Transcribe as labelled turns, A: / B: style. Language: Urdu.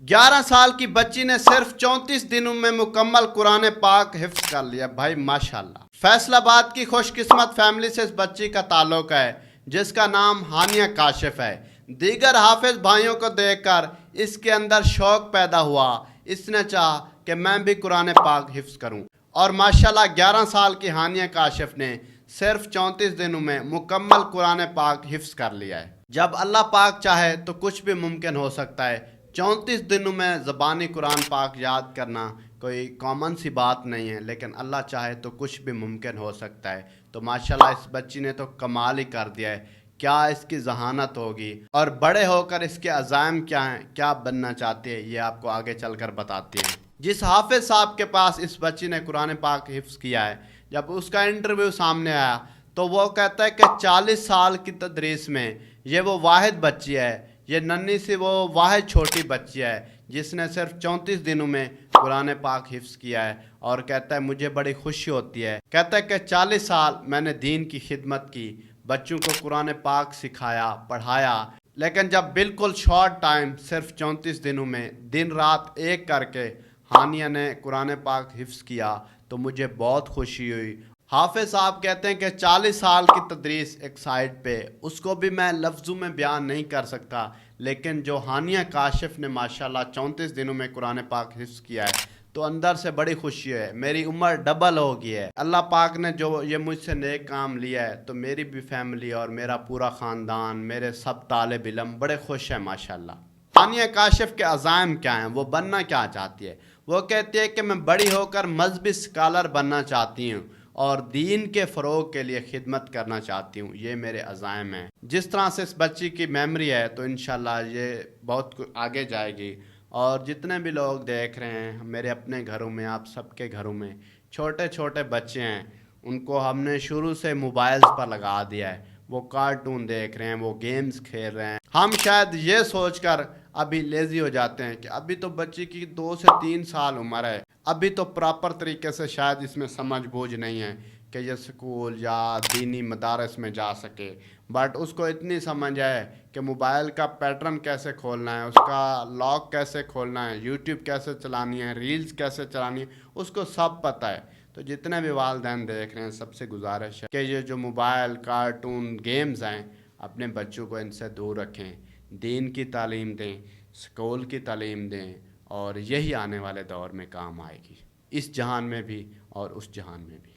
A: 11 سال کی بچی نے صرف 34 دنوں میں مکمل قرآن پاک حفظ کر لیا. بھائی ماشاءاللہ. فیصل آباد کی خوش قسمت فیملی سے اس بچی کا تعلق ہے جس کا نام ہانیہ کاشف ہے. دیگر حافظ بھائیوں کو دیکھ کر اس کے اندر شوق پیدا ہوا. اس نے چاہا کہ میں بھی قرآن پاک حفظ کروں اور ماشاءاللہ 11 سال کی ہانیہ کاشف نے صرف 34 دنوں میں مکمل قرآن پاک حفظ کر لیا ہے. جب اللہ پاک چاہے تو کچھ بھی ممکن ہو سکتا ہے. 34 دنوں میں زبانی قرآن پاک یاد کرنا کوئی کامن سی بات نہیں ہے، لیکن اللہ چاہے تو کچھ بھی ممکن ہو سکتا ہے. تو ماشاءاللہ اس بچی نے تو کمال ہی کر دیا ہے. کیا اس کی ذہانت ہوگی اور بڑے ہو کر اس کے عزائم کیا ہیں، کیا بننا چاہتے ہیں، یہ آپ کو آگے چل کر بتاتے ہیں. جس حافظ صاحب کے پاس اس بچی نے قرآن پاک حفظ کیا ہے، جب اس کا انٹرویو سامنے آیا تو وہ کہتا ہے کہ 40 سال کی تدریس میں یہ وہ واحد بچی ہے، یہ ننھی سی وہ واحد چھوٹی بچی ہے جس نے صرف 34 دنوں میں قرآن پاک حفظ کیا ہے. اور کہتا ہے مجھے بڑی خوشی ہوتی ہے. کہتا ہے کہ 40 سال میں نے دین کی خدمت کی، بچوں کو قرآن پاک سکھایا، پڑھایا، لیکن جب بالکل شارٹ ٹائم صرف 34 دنوں میں دن رات ایک کر کے ہانیہ نے قرآن پاک حفظ کیا تو مجھے بہت خوشی ہوئی. حافظ صاحب کہتے ہیں کہ 40 سال کی تدریس ایک سائڈ پہ، اس کو بھی میں لفظوں میں بیان نہیں کر سکتا، لیکن جو ہانیہ کاشف نے ماشاءاللہ 34 دنوں میں قرآن پاک حفظ کیا ہے تو اندر سے بڑی خوشی ہے. میری عمر ڈبل ہو گئی ہے. اللہ پاک نے جو یہ مجھ سے نیک کام لیا ہے تو میری بھی فیملی اور میرا پورا خاندان، میرے سب طالب علم بڑے خوش ہیں ماشاءاللہ. ہانیہ کاشف کے عزائم کیا ہیں، وہ بننا کیا چاہتی ہے؟ وہ کہتی ہے کہ میں بڑی ہو کر مذہبی اسکالر بننا چاہتی ہوں اور دین کے فروغ کے لیے خدمت کرنا چاہتی ہوں. یہ میرے عزائم ہیں. جس طرح سے اس بچی کی میموری ہے تو انشاءاللہ یہ بہت آگے جائے گی. اور جتنے بھی لوگ دیکھ رہے ہیں میرے اپنے گھروں میں، آپ سب کے گھروں میں چھوٹے چھوٹے بچے ہیں، ان کو ہم نے شروع سے موبائلز پر لگا دیا ہے. وہ کارٹون دیکھ رہے ہیں، وہ گیمز کھیل رہے ہیں. ہم شاید یہ سوچ کر ابھی لیزی ہو جاتے ہیں کہ ابھی تو بچی کی 2 سے 3 سال عمر ہے، ابھی تو پراپر طریقے سے شاید اس میں سمجھ بوجھ نہیں ہے کہ یہ سکول یا دینی مدارس میں جا سکے. بٹ اس کو اتنی سمجھ ہے کہ موبائل کا پیٹرن کیسے کھولنا ہے، اس کا لاک کیسے کھولنا ہے، یوٹیوب کیسے چلانی ہے، ریلز کیسے چلانی ہے، اس کو سب پتہ ہے. تو جتنے بھی والدین دیکھ رہے ہیں سب سے گزارش ہے کہ یہ جو موبائل، کارٹون، گیمز ہیں، اپنے بچوں کو ان سے دور رکھیں، دین کی تعلیم دیں، سکول کی تعلیم دیں، اور یہی آنے والے دور میں کام آئے گی، اس جہان میں بھی اور اس جہان میں بھی.